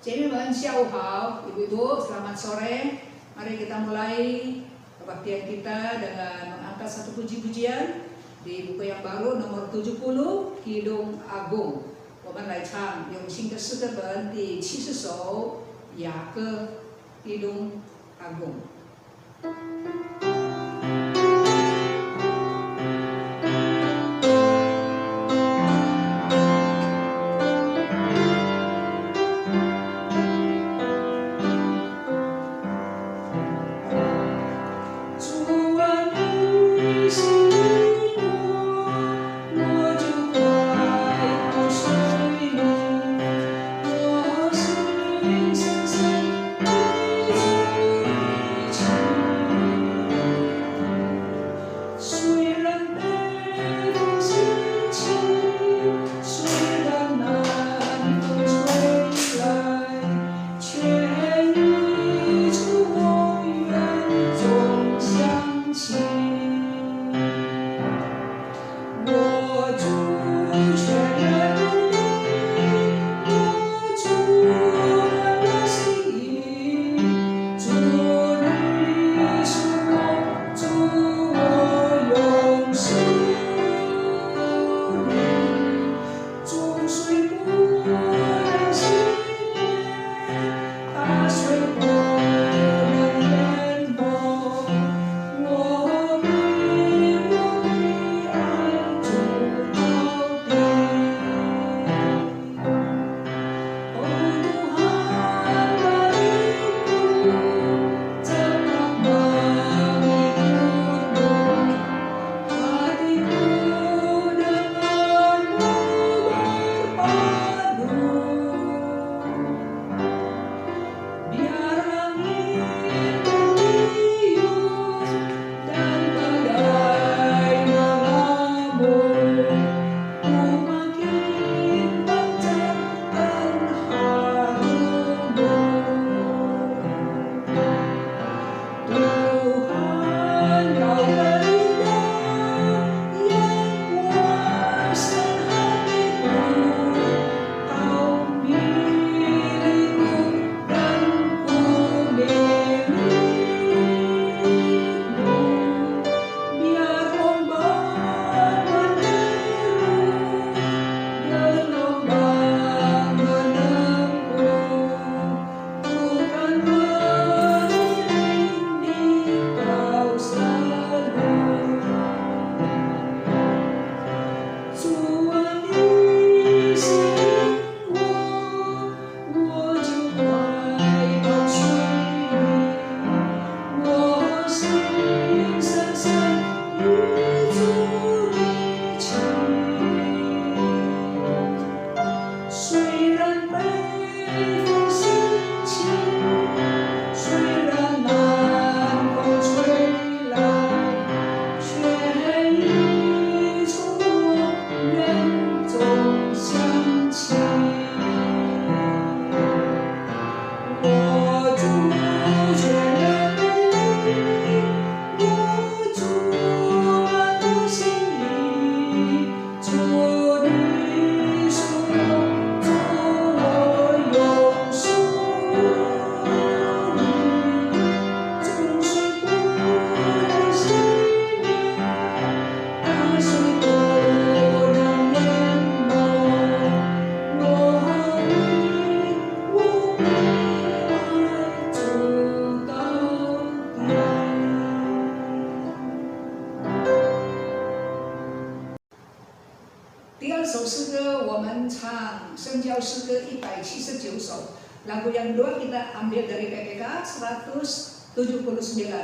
姐妹们，下午好，ibu-ibu, selamat sore. Mari kita mulai kebaktian kita dengan mengangkat satu puji-pujian di buku yang baru nomor 70, Kidung Agung. 我们来唱永信的诗歌本第70首雅歌 Kidung Agung。 第二首诗歌，我们唱圣教诗歌179首. Lagu yang kedua kita ambil dari PPK 179,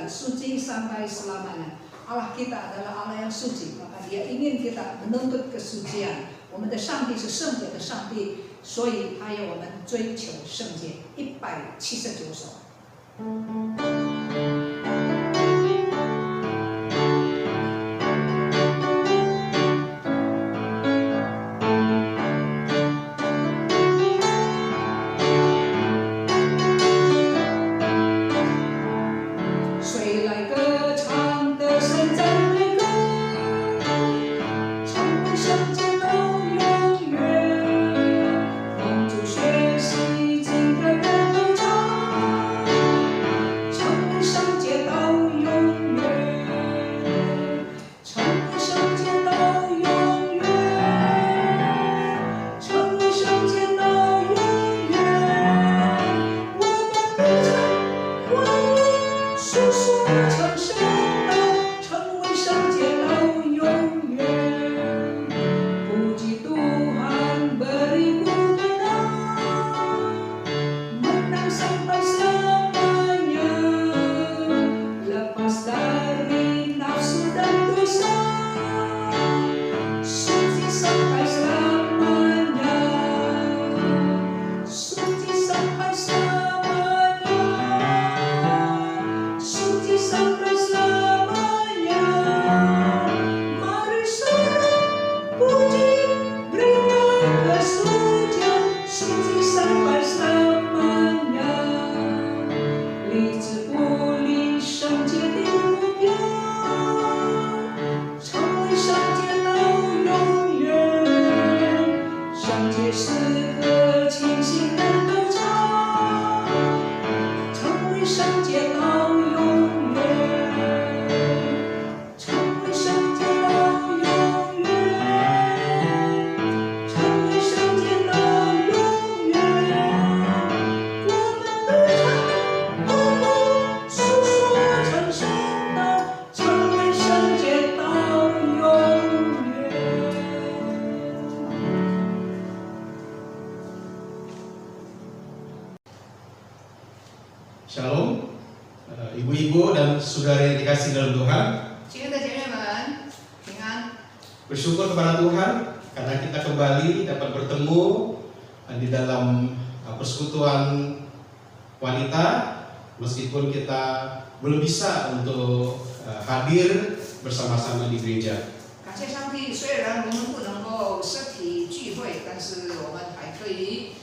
Suci Sampai Selamanya. Allah kita adalah Allah yang suci, maka Dia ingin kita menuntut kesucian. 我们的上帝是圣洁的上帝，所以他要我们追求圣洁。179首。圣洁到永远，帮助学习敬拜。Shalom, ibu-ibu dan saudara yang dikasih dalam Tuhan. 亲爱的姐妹们，平安。 Bersyukur kepada Tuhan karena kita kembali dapat bertemu di dalam persekutuan wanita, meskipun kita belum bisa untuk hadir bersama-sama di gereja. 感谢上帝，虽然我们不能够实体聚会，但是我们还可以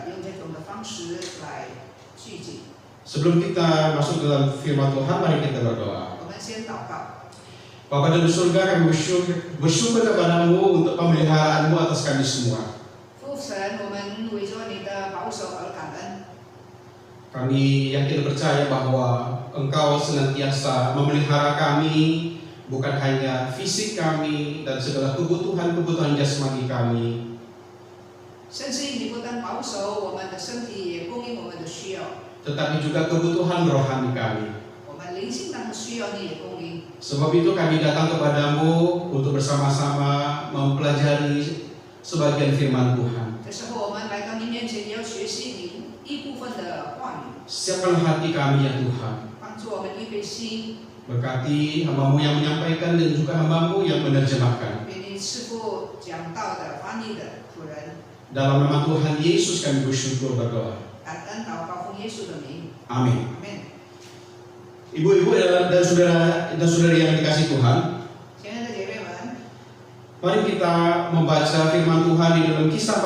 用这种的方式来聚集。 Sebelum kita masuk dalam firman Tuhan, mari kita berdoa. 我们先祷告。 Bapa dalam surga, kami bersyukur kepadamu untuk pemeliharaanmu atas kami semua. 父神，我们为着你的保守而感恩。 Kami yakin percaya bahwa Engkau senantiasa memelihara kami, bukan hanya fisik kami dan segala kebutuhan-kebutuhan jasmani kami. 甚至你不但保守我们的身体，也供应我们的需要。 Tetapi juga kebutuhan rohani kami. 我们灵性上的需要你也供应。 Sebab itu kami datang kepadamu untuk bersama-sama mempelajari sebagian firman Tuhan. 这时候我们来到你面前，也要学习你一部分的话语， Siapkanlah hati kami ya Tuhan. 帮助我们预备心， Berkati hamba-Mu yang menyampaikan dan juga hamba-Mu yang menerjemahkan. 给你赐福讲道的翻译的仆人。 Dalam nama Tuhan Yesus kami bersyukur berdoa. 感恩祷告奉耶稣的名， Amin. 阿门。 Ibu-ibu dan saudara yang dikasih Tuhan, 亲爱的姐妹们， mari kita membaca firman Tuhan di dalam kisah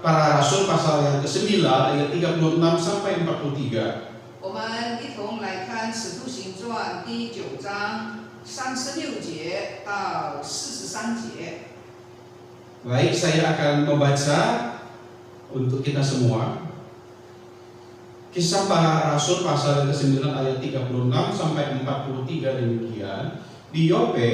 para rasul pasal yang ke-9 ayat 36 sampai 43. 我们一同来看《使徒行传》第9章36节到43节。 Baik, saya akan membaca untuk kita semua. Kisah para rasul pasal ke-9 ayat 36 sampai 43 demikian. Di Yope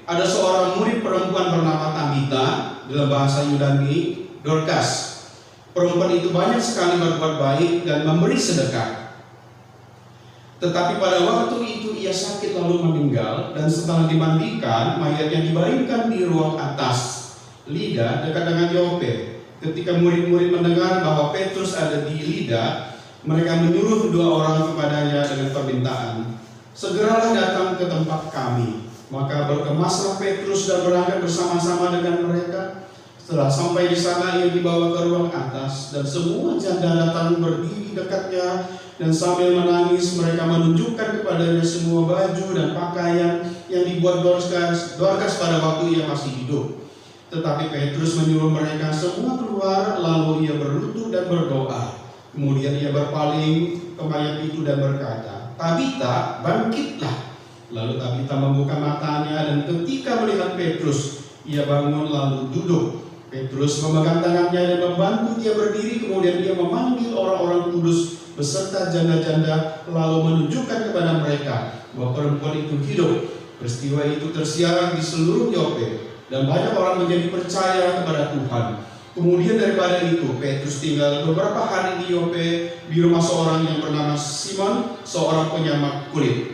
ada seorang murid perempuan bernama Tabita, dalam bahasa Yunani Dorcas. Perempuan itu banyak sekali berbuat baik dan memberi sedekah. Tetapi pada waktu itu ia sakit lalu meninggal, dan setelah dimandikan mayatnya dibaringkan di ruang atas Lida dekat dengan Yope. Ketika murid-murid mendengar bahwa Petrus ada di Lida, mereka menyuruh 2 orang kepadanya dengan permintaan, segeralah datang ke tempat kami. Maka berkemaslah Petrus dan berangkat bersama-sama dengan mereka. Setelah sampai di sana, ia dibawa ke ruang atas, dan semua janda datang berdiri dekatnya, dan sambil menangis mereka menunjukkan kepadanya semua baju dan pakaian yang dibuat Dorcas pada waktu ia masih hidup. Tetapi Petrus menyuruh mereka semua keluar, lalu ia berlutut dan berdoa. Kemudian ia berpaling ke mayat itu dan berkata, Tabita, bangkitlah. Lalu Tabita membuka matanya, dan ketika melihat Petrus, ia bangun lalu duduk. Petrus memegang tangannya dan membantu dia berdiri. Kemudian dia memanggil orang-orang kudus beserta janda-janda, lalu menunjukkan kepada mereka bahwa perempuan itu hidup. Peristiwa itu tersiar di seluruh Yope, dan banyak orang menjadi percaya kepada Tuhan. Kemudian daripada itu, Petrus tinggal beberapa hari di Yope di rumah seorang yang bernama Simon, seorang penyamak kulit.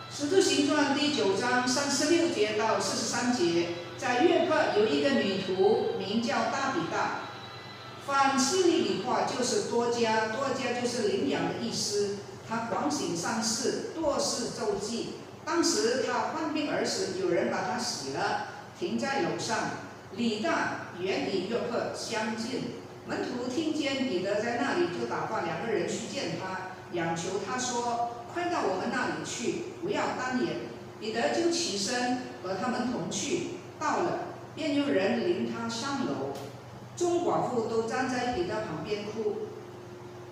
使徒行传第9章36节到43节，在约帕有一个女徒，名叫大比大。翻希利里话就是多加，多加就是领养的意思。她广行善事，多事周济。当时她患病而死，有人把她洗了，停在楼上。李大远离约帕相近，门徒听见彼得在那里，就打发2个人去见他，央求他说：“快到我们那里去，不要单言。”彼得就起身和他们同去，到了，便有人领他上楼。众寡妇都站在彼得旁边哭。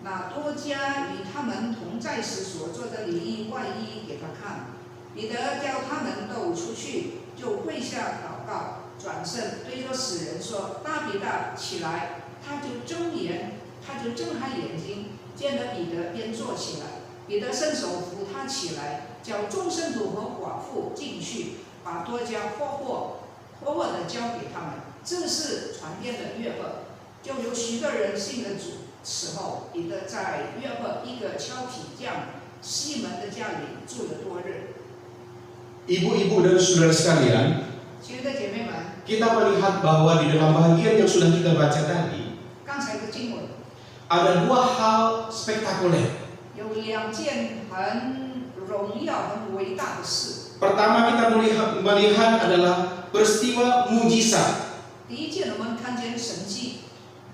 那多加与他们同在时所做的礼衣外衣给他看。彼得叫他们都出去，就跪下祷告。转身对着死人说：“大比大，起来！”他就睁开眼睛，见了彼得，便坐起来。彼得伸手扶他起来，叫众圣徒和寡妇进去，把多加活活的交给他们。这是传遍了约帕，就有许多人信了主。此后，彼得在约帕一个敲皮匠西门的家里住了多日。 Ibu-ibu dan saudara sekalian, 亲爱的姐妹们， kita melihat bahwa di dalam bagian yang sudah kita baca tadi, 刚才的经文， ada dua hal spektakuler. 有2件很荣耀、很伟大的事。 Pertama kita melihat adalah peristiwa mujizat, 第一件，我们看见神迹，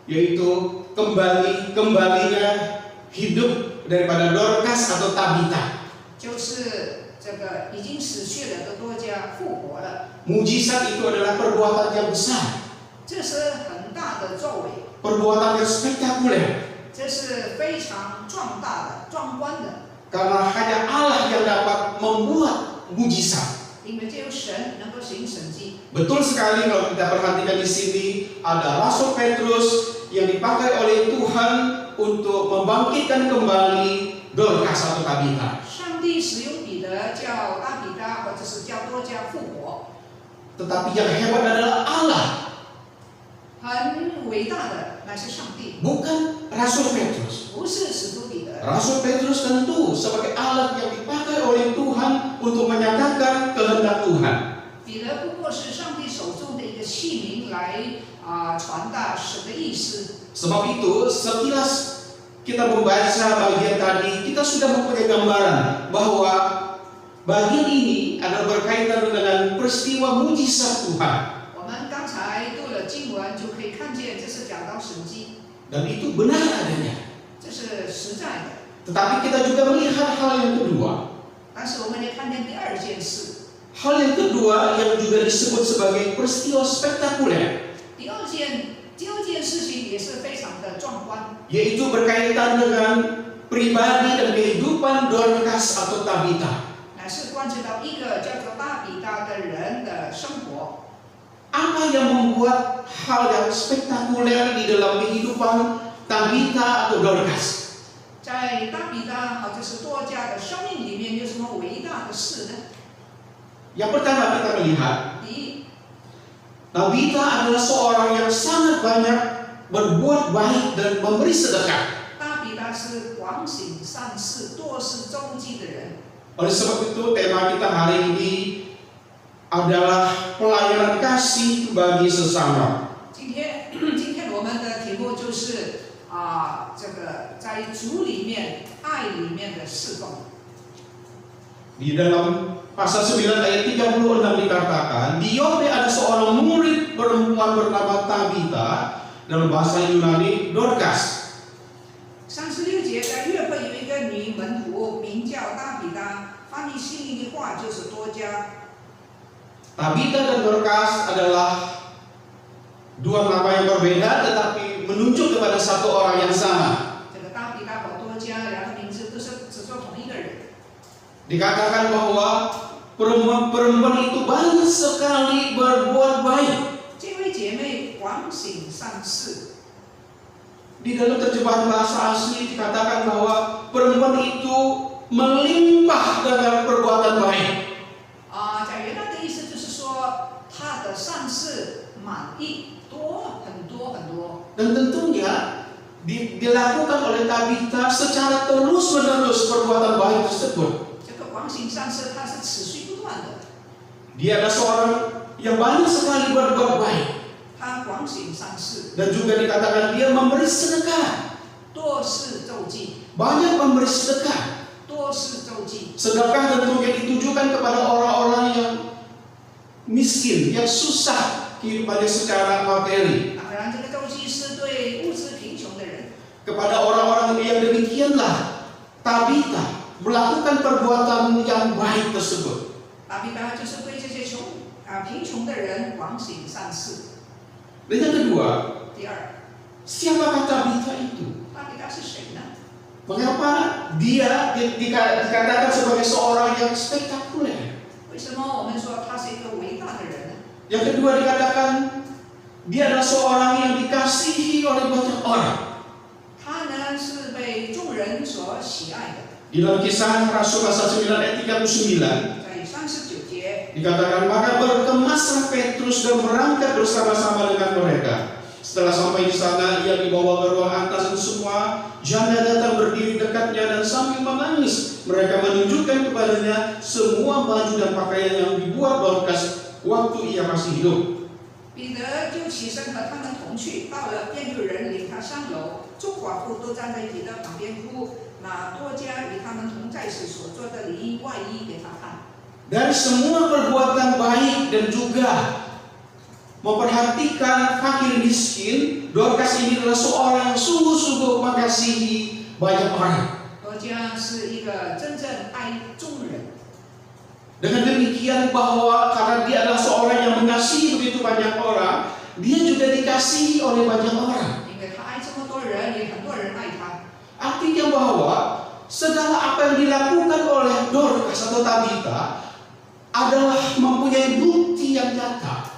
yaitu kembalinya hidup daripada Dorcas atau Tabita. 就是这个已经死去了的多加复活了。 Mujizat itu adalah perbuatan yang besar, 这是很大的作为， perbuatan yang spektakuler. 这是非常壮大的、壮观的， Karena hanya Allah yang dapat membuat mujizat. 因为只有神能够行神迹。 Betul sekali kalau kita perhatikan di sini ada Rasul Petrus yang dipakai oleh Tuhan untuk membangkitkan kembali Dorcas atau Tabita. 上帝使用彼得叫大比大，或者是叫多加复活， Tetapi yang hebat adalah Allah, 很伟大的乃是上帝， bukan Rasul Petrus. 不是使徒彼得。 Rasul Petrus tentu sebagai alat yang dipakai oleh Tuhan untuk menyatakan kehendak Tuhan. 彼得不过是上帝手中的一个器皿来传达神的意思。 Sebab itu sekilas kita membaca bagian tadi, kita sudah mempunyai gambaran bahwa bagian ini adalah berkaitan dengan peristiwa mujizat Tuhan. 我们刚才读了经文，就可以看见这是讲到神迹， Dan itu benar adanya. 这是实在的。 Tetapi kita juga melihat hal yang kedua. 但是我们也看见第二件事， Hal yang kedua yang juga disebut sebagai peristiwa spektakuler, 第二件事情也是非常的壮观， yaitu berkaitan dengan pribadi dan kehidupan Dorcas atau Tabita. 乃是关系到一个叫做大比大的人的生活。 Apa yang membuat hal yang spektakuler di dalam kehidupan Tabita atau Dorcas? 在大比大或者是多加的生命里面有什么伟大的事呢？ Yang pertama kita melihat 第一， Tabita adalah seorang yang sangat banyak berbuat baik dan memberi sedekah. 大比大是广行善事、多施周济的人。 Oleh sebab itu tema kita hari ini adalah pelayanan kasih bagi sesama. 今天我们的题目就是这个在主里面、爱里面的侍奉。 Di dalam pasal 9 ayat 36 dikatakan, di Yope ada seorang murid perempuan bernama Tabita, dalam bahasa Yunani Dorcas. 36节，在约会有一个女门徒名叫大比大，翻译新译的话就是多加。 Tabita dan Dorcas adalah dua nama yang berbeda tetapi menunjuk kepada satu orang yang sama. 这个大比大和多加两个名字都是指说同一个人。 Dikatakan bahwa perempuan itu banyak sekali berbuat baik. 这位姐妹广行善事， Di dalam terjemahan bahasa asli dikatakan bahwa perempuan itu melimpah dengan perbuatan baik. 在原来的意思就是说，她的善事满意多很多很多。 Dan tentunya dilakukan oleh Tabita secara terus-menerus perbuatan baik tersebut. 这个广行善事，它是持续不断的。 Dia adalah seorang yang banyak sekali berbuat baik. 她广行善事， Dan juga dikatakan dia memberi sedekah. 多施周济， Banyak memberi sedekah. 多施周济。 Sedekah tentunya ditujukan kepada orang-orang yang miskin, yang susah kehidupannya secara materi. 当然，这个周济是对物质贫穷的人。 Kepada orang-orang yang demikianlah Tabita melakukan perbuatan yang baik tersebut. 大比大就是对这些贫穷的人广行善事。 Dan yang kedua, 第二， siapakah Tabita itu? 大比大是谁呢？ Mengapa dia dikatakan sebagai seorang yang spektakuler? 为什么我们说他是一个伟大的人呢？ Yang kedua dikatakan dia adalah seorang yang dikasihi oleh banyak orang. 他呢是被众人所喜爱的。 Di dalam kisah Rasul pasal 9 ayat 39 在39节， dikatakan maka berkemaslah Petrus dan berangkat bersama-sama dengan mereka. Setelah sampai di sana ia dibawa ke ruang atas dan semua janda datang berdiri dekatnya dan sambil menangis mereka menunjukkan kepadanya semua baju dan pakaian yang dibuat Dorcas waktu ia masih hidup. 彼得就起身和他们同去，到了，便有人领他上楼，众寡妇都站在彼得旁边哭，拿多加与他们同在时所做的里衣外衣给他看。 Dari semua perbuatan baik dan juga memperhatikan fakir miskin, Dorcas ini adalah seorang yang sungguh-sungguh mengasihi banyak orang. 多加是一个真正爱众人。 Dengan demikian bahwa karena dia adalah seorang yang mengasihi begitu banyak orang, dia juga dikasihi oleh banyak orang. 因为他爱这么多人，也很多人爱他。 Artinya bahwa segala apa yang dilakukan oleh Dorcas atau Tabita adalah mempunyai bukti yang nyata.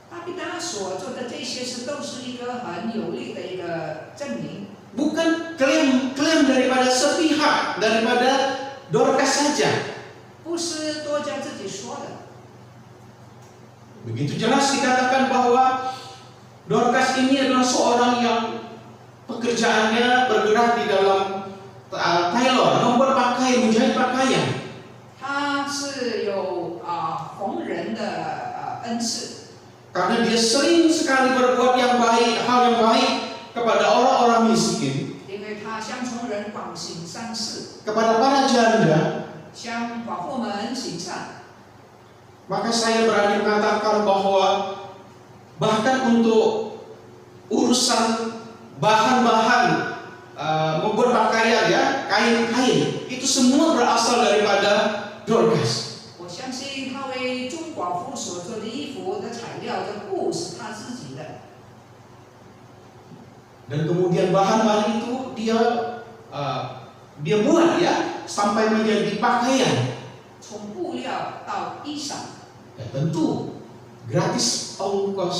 大比达所做的这些事，都是一个很有力的一个证明， Bukan klaim daripada sepihak, daripada Dorcas saja. 不是多加自己说的。 Begitu jelas dikatakan bahwa Dorcas ini adalah seorang yang pekerjaannya bergerak di dalam tailor, membuat pakaian, menjahit pakaian. 他是有缝人的恩赐， Karena dia sering sekali berbuat yang baik, hal yang baik kepada orang-orang miskin, 因为他向穷人广行善事， kepada para janda. 向寡妇们行善。 Maka saya berani mengatakan bahwa bahkan untuk urusan bahan-bahan membuat pakaian ya, kain-kain, itu semua berasal daripada Dorcas. 我相信他为众寡妇所做的衣服的材料的布是他自己的， Dan kemudian bahan-bahan itu dia buat ya sampai menjadi pakaian. 从布料到衣裳， Ya, tentu gratis ongkos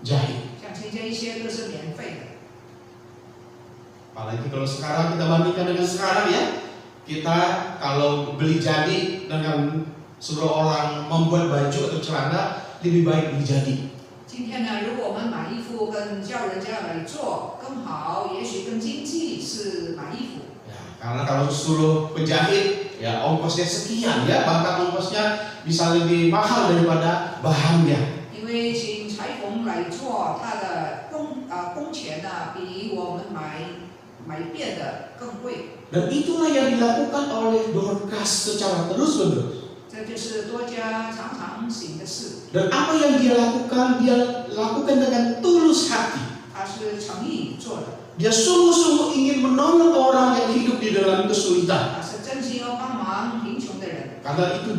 jahit. 相信这一些都是免费的。 Apalagi kalau sekarang kita bandingkan dengan sekarang ya, kita kalau beli jadi dengan suruh orang membuat baju atau celana lebih baik beli jadi. 今天呢，如果我们买衣服跟叫人家来做更好，也许更经济是买衣服。 Ya, karena kalau suruh penjahit ya ongkosnya sekian ya, bahkan ongkosnya bisa lebih mahal daripada bahannya. 因为请裁缝来做，它的工钱呢，比我们买变的更贵。 Dan itulah yang dilakukan oleh Dorcas secara terus-menerus. 这就是多加常常行的事， Dan apa yang dia lakukan dengan tulus hati. 他是诚意做的， Dia sungguh-sungguh ingin menolong orang yang hidup di dalam kesulitan. 他是真心要帮忙贫穷的人， Karena itu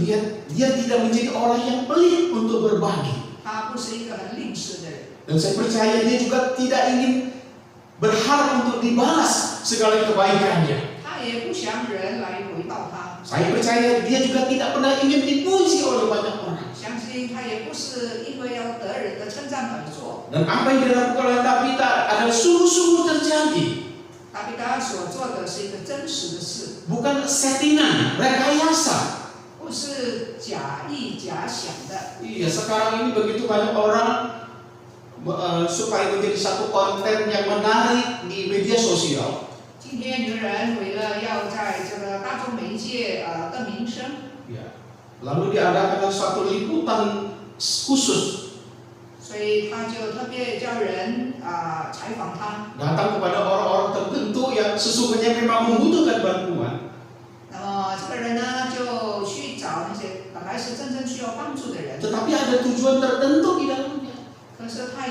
dia tidak menjadi orang yang pelit untuk berbagi. 他不是一个很吝啬的人。 Dan saya percaya dia juga tidak ingin berharap untuk dibalas segala kebaikannya. 他也不想人来回报他， Saya percaya dia juga tidak pernah ingin dipuji oleh banyak orang. 相信他也不是因为要得人的称赞而做。 Dan apa yang dilakukan oleh Tabita adalah sungguh-sungguh terjadi. 大比达所做的是一个真实的事， Bukan settingan, rekayasa. 不是假意假想的。 Iya, sekarang ini begitu banyak orang supaya menjadi satu konten yang menarik di media sosial. 今天有人为了要在这个大众媒介的名声， Ya. Lalu diadakan suatu liputan khusus 所以他就特别叫人采访他。 datang kepada orang-orang tertentu yang sesungguhnya memang membutuhkan bantuan. 那么这个人呢，就去找那些本来是真正需要帮助的人， Tetapi ada tujuan tertentu di dalamnya. 可是他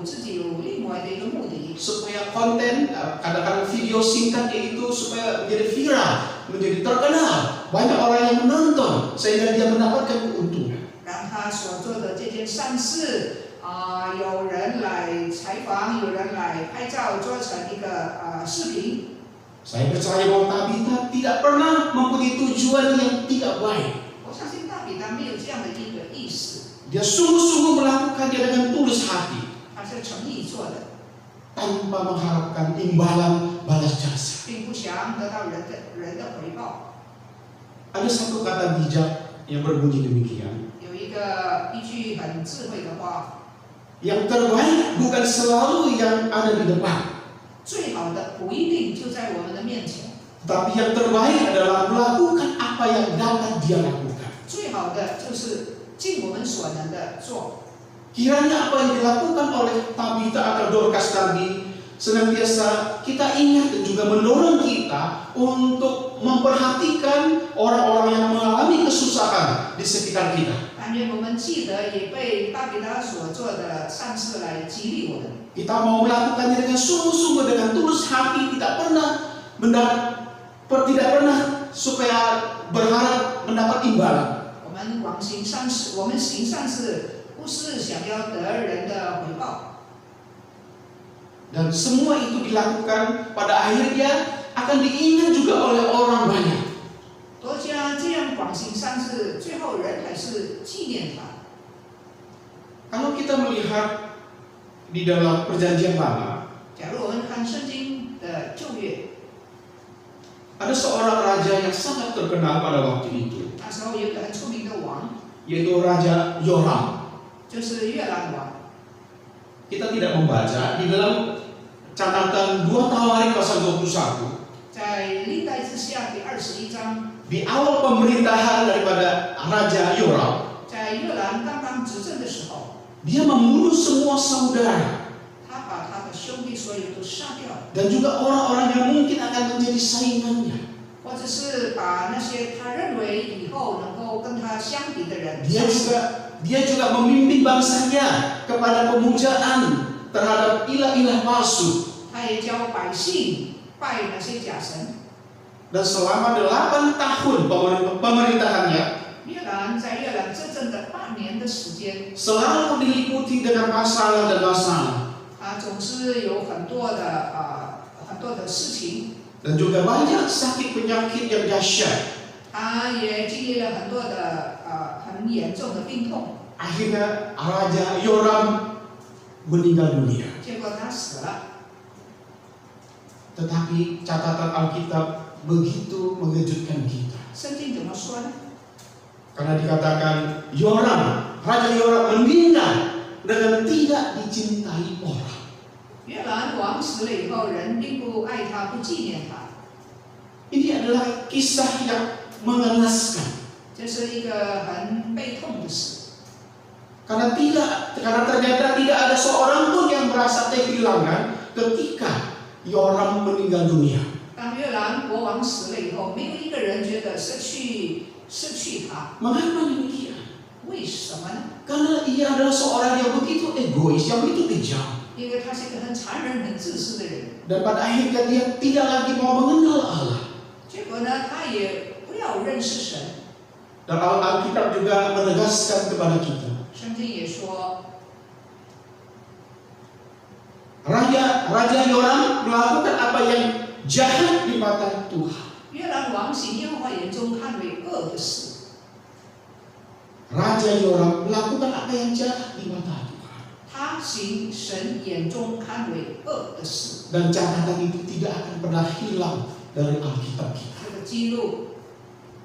自己有另外的一个目的， Supaya konten, kadang-kadang video singkatnya itu supaya menjadi viral, menjadi terkenal. Banyak orang yang menonton sehingga dia mendapatkan keuntungan. 让他所做的这件善事有人来采访，有人来拍照，做成一个视频。 Saya percaya bahwa Tabita tidak pernah mempunyai tujuan yang tidak baik. 我相信大比达没有这样的一个意识， Dia sungguh-sungguh melakukannya dengan tulus hati, 他是诚意做的， tanpa mengharapkan imbalan balas jasa. 并不想得到人的回报。 Ada satu kata bijak yang berbunyi demikian. 有一句很智慧的话， Yang terbaik bukan selalu yang ada di depan, 最好的不一定就在我们的面前， tapi yang terbaik adalah melakukan apa yang dapat dia lakukan. 最好的就是尽我们所能的做。Kiranya apa yang dilakukan oleh Tabita atau Dorcas tadi senantiasa kita ingat dan juga mendorong kita untuk memperhatikan orang-orang yang mengalami kesusahan di sekitar kita. 但愿我们记得也被大比他所做的善事来激励我们。 Kita mau melakukannya dengan sungguh-sungguh, dengan tulus hati, tidak pernah supaya berharap mendapat imbalan. 我们广行善事，我们行善事不是想要得人的回报。 Dan semua itu dilakukan pada akhirnya akan diingat juga oleh orang banyak. 多加这样广行善事，最后人还是纪念他。 Kalau kita melihat di dalam perjanjian lama, 假如我们看圣经的旧约， ada seorang raja yang sangat terkenal pada waktu itu, 那时候有一个很出名的王， yaitu Raja Yoram. 就是约兰王。 Kita tidak membaca di dalam catatan 2 Tawarik pasal 21. 在历代志下第21章， Di awal pemerintahan daripada Raja Yoram, 在约兰刚刚执政的时候， dia membunuh semua saudara 他把他的兄弟所有都杀掉了， dan juga orang-orang yang mungkin akan menjadi saingannya. 或者是把那些他认为以后能够跟他相比的人， Dia juga memimpin bangsanya kepada pemujaan terhadap ilah-ilah palsu. 他也教百姓拜那些假神。 Dan selama 8 tahun pemerintahannya, 约兰在约兰执政的8年的时间， selalu diliputi dengan masalah dan masalah. 他总是有很多的事情， Dan juga banyak sakit penyakit yang dahsyat. 他也经历了很多的很严重的病痛， Akhirnya Raja Yoram meninggal dunia. 结果他死了。 Tetapi catatan Alkitab begitu mengejutkan kita. 圣经怎么说呢？ Karena dikatakan Raja Yoram meninggal dengan tidak dicintai orang. 约兰王死了以后，人并不爱他，不纪念他。 Ini adalah kisah yang mengenaskan. 这是一个很悲痛的事， Karena ternyata tidak ada seorang pun yang merasa kehilangan ketika Yoram meninggal dunia. 当约兰国王死了以后，没有一个人觉得失去他。 Mengapa demikian? 为什么呢？ Karena ia adalah seorang yang begitu egois, yang begitu kejam. 因为他是一个很残忍、很自私的人。 Dan pada akhirnya dia tidak lagi mau mengenal Allah. 结果呢，他也不要认识神。 Dan Alkitab juga menegaskan kepada kita, 圣经也说， Raja Yoram melakukan apa yang jahat di mata Tuhan. 约兰王行耶和华眼中看为恶的事。 Raja Yoram melakukan apa yang jahat di mata Tuhan. 他行神眼中看为恶的事。 Dan catatan itu tidak akan pernah hilang dari Alkitab kita. 这个记录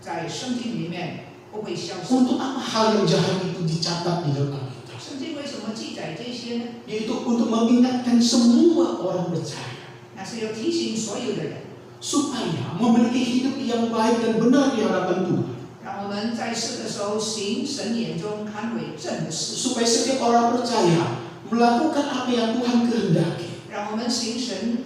在圣经里面不会消失。 Untuk apa hal yang jahat itu dicatat di dalam Alkitab? 圣经为什么记载这些呢？ Yaitu untuk mengingatkan semua orang percaya 那是要提醒所有的人， supaya memiliki hidup yang baik dan benar di hadapan Tuhan. 让我们在世的时候行神眼中看为正的事， Supaya setiap orang percaya melakukan apa yang Tuhan kehendaki. 让我们行神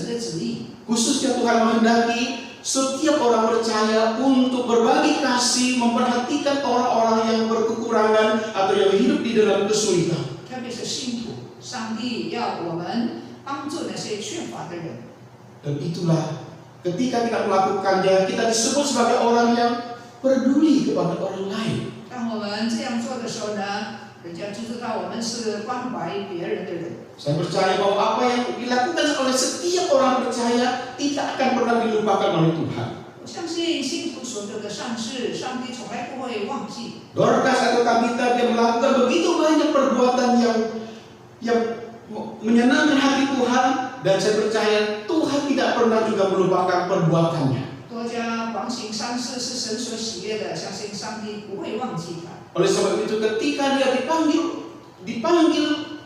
的旨意。 Khususnya Tuhan menghendaki setiap orang percaya untuk berbagi kasih, memperhatikan orang-orang yang berkekurangan atau yang hidup di dalam kesulitan. 特别是信徒，上帝要我们帮助那些缺乏的人。 Dan itulah ketika kita melakukannya, kita disebut sebagai orang yang peduli kepada orang lain. 当我们这样做的时候呢，人家就知道我们是关怀别人的人。 Saya percaya bahwa apa yang dilakukan oleh setiap orang percaya tidak akan pernah dilupakan oleh Tuhan. 我相信信徒所做的善事，上帝从来不会忘记。 Dorcas atau Tabita dia melakukan begitu banyak perbuatan yang menyenangkan hati Tuhan, dan saya percaya Tuhan tidak pernah juga melupakan perbuatannya. 多加广行善事是神所喜悦的，相信上帝不会忘记他。 Oleh sebab itu ketika dia dipanggil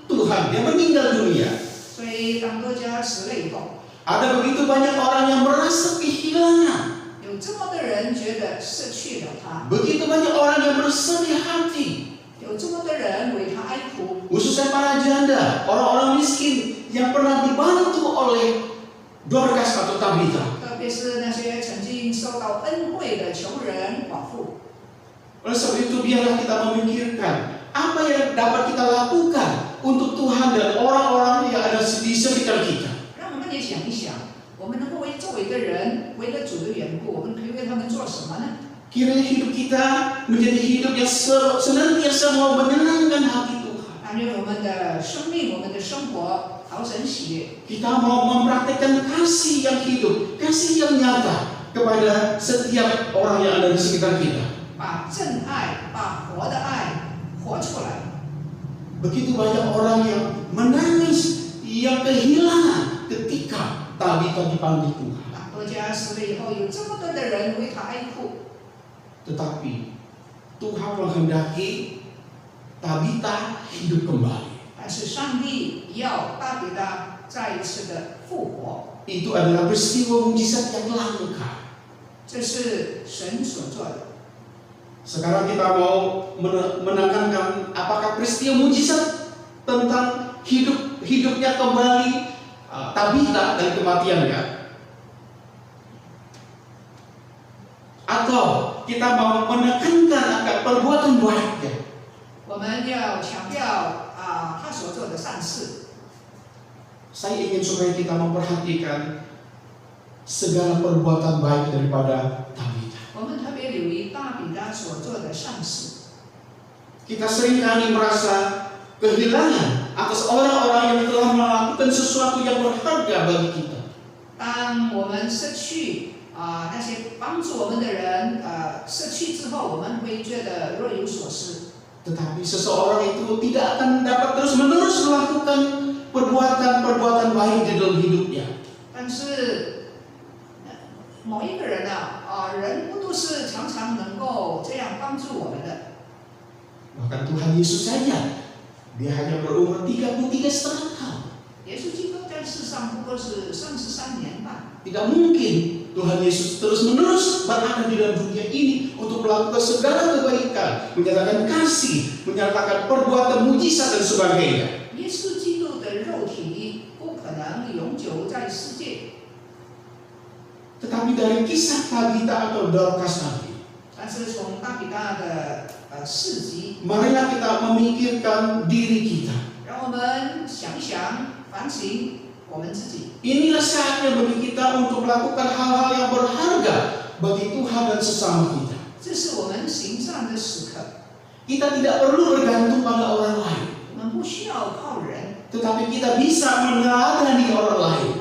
Tuhan, dia meninggal dunia. 所以当多加死了以后， Ada begitu banyak orang yang merasa kehilangan. 有这么多人觉得失去了他， Begitu banyak orang yang bersedih hati. 有有这么多人为他哀哭， Khususnya para janda, orang-orang miskin yang pernah dibantu oleh Dorcas atau Tabitha. 特别是那些曾经受到恩惠的穷人、寡妇。 Oleh sebab itu biarlah kita memikirkan apa yang dapat kita lakukan untuk Tuhan dan orang-orang yang ada di sekitar kita. 让我们也想一想，我们能够为周围的人，为了主的缘故，我们可以为他们做什么呢？ Kiranya hidup kita menjadi hidup yang senantiasa mau menyenangkan hati Tuhan. 但愿我们的生命、我们的生活讨神喜悦。 Kita mau mempraktikkan kasih yang hidup, kasih yang nyata kepada setiap orang yang ada di sekitar kita. 把真爱、把活的爱活出来。 Begitu banyak orang yang menangis, yang kehilangan ketika Tabitha dipanggil Tuhan. 当多加死了以后，有这么多的人为他哀哭， Tetapi Tuhan menghendaki Tabitha hidup kembali. 但是上帝要大比他再一次的复活， Itu adalah peristiwa mujizat yang langka. 这是神所做的。 Sekarang kita mau menekankan apakah peristiwa mujizat tentang hidupnya kembali Tabitha dari kematiannya, atau kita mau menekankan akan perbuatan baiknya. 我们要强调他所做的善事。 Saya ingin supaya kita memperhatikan segala perbuatan baik daripada Tabitha. 我们特别留意大比他所做的善事。 Kita seringkali merasa kehilangan atas orang-orang yang telah melakukan sesuatu yang berharga bagi kita. 当我们失去那些帮助我们的人失去之后，我们会觉得若有所失。 Tetapi seseorang itu tidak akan dapat terus-menerus melakukan perbuatan-perbuatan baik di dalam hidupnya. 但是某一个人人不都是常常能够这样帮助我们的。 Bahkan Tuhan Yesus saja, dia hanya berumur 33,5 tahun. 耶稣基督在世上不过是33年半， Tidak mungkin Tuhan Yesus terus-menerus berada di dalam dunia ini untuk melakukan segala kebaikan, menyatakan kasih, menyatakan perbuatan mujizat dan sebagainya. 耶稣基督的肉体不可能永久在世界。 Tetapi dari kisah Tabitha atau Dorcas tadi, 但是从大比大的事迹， marilah kita memikirkan diri kita. 让我们想一想、反省我们自己。 Inilah saatnya bagi kita untuk melakukan hal-hal yang berharga bagi Tuhan dan sesama kita. 这是我们行善的时刻， Kita tidak perlu bergantung pada orang lain, 我们不需要靠人， tetapi kita bisa meneladani orang lain.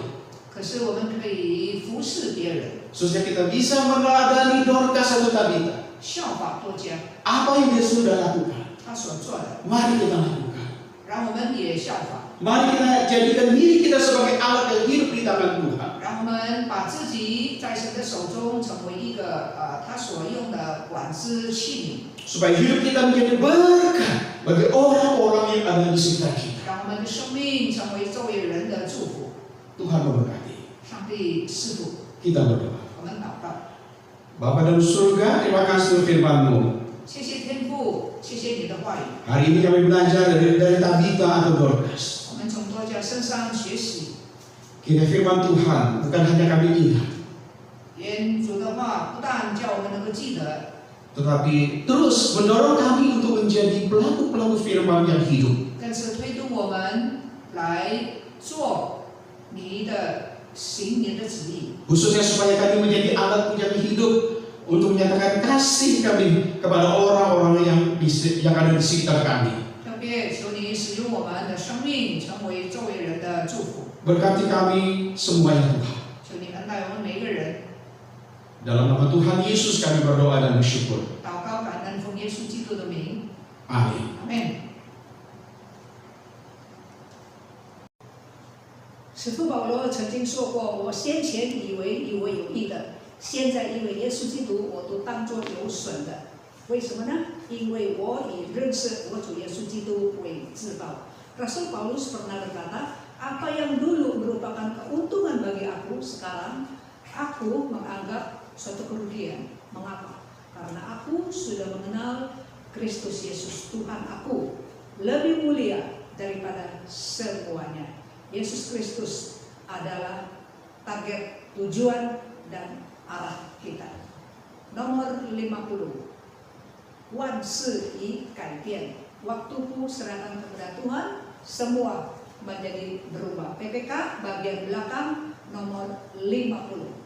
可是我们可以服侍别人， Khususnya kita bisa meneladani Dorcas atau Tabitha. 效法多加 Apa yang dia sudah lakukan, 他所做的， mari kita lakukan. 让我们也效法， Mari kita jadikan diri kita sebagai alat yang hidup di tangan Tuhan. 让我们把自己在神的手中成为一个他所用的管子器 Supaya hidup kita menjadi berkat bagi orang-orang yang ada di sekitar 皿， kita. 让我们的生命成为周围人的祝福。 Tuhan memberkati. 上帝赐福， Kita berdoa. 我们祷告。 Bapa dalam surga, terima kasih untuk firman-Mu. 谢谢天父，谢谢你的话语。 Hari ini kami belajar dari Tabitha atau Dorcas. 我们从多加身上学习， Kiranya firman Tuhan bukan hanya kami ingat, 愿主的话不但叫我们能够记得， tetapi terus mendorong kami untuk menjadi pelaku-pelaku firman yang hidup. 更是推动我们来做你的行你的旨意。 Khususnya supaya kami menjadi alat yang hidup untuk menyatakan kasih kami kepada orang-orang yang ada di sekitar kami. 特别求你使用我们的生命成为周围人的祝福。 Berkati kami semua ya Tuhan. 求你恩待我们每一个人。 Dalam nama Tuhan Yesus kami berdoa dan bersyukur. 祷告感恩奉耶稣基督的名， Amin. 阿门。使徒保罗曾经说过：“我先前以为与我有益的，现在因为耶稣基督，我都当作有损的。为什么呢？因为我以认识我主耶稣基督为至宝。” Rasul Paulus pernah berkata, apa yang dulu merupakan keuntungan bagi aku, sekarang aku menganggap suatu kerugian. Mengapa? Karena aku sudah mengenal Kristus Yesus Tuhan aku lebih mulia daripada semuanya. Yesus Kristus adalah target, tujuan, dan arah kita. Nomor 50. 万事已改变. Waktuku serahkan kepada Tuhan, semua menjadi berubah. PPK bagian belakang nomor 50.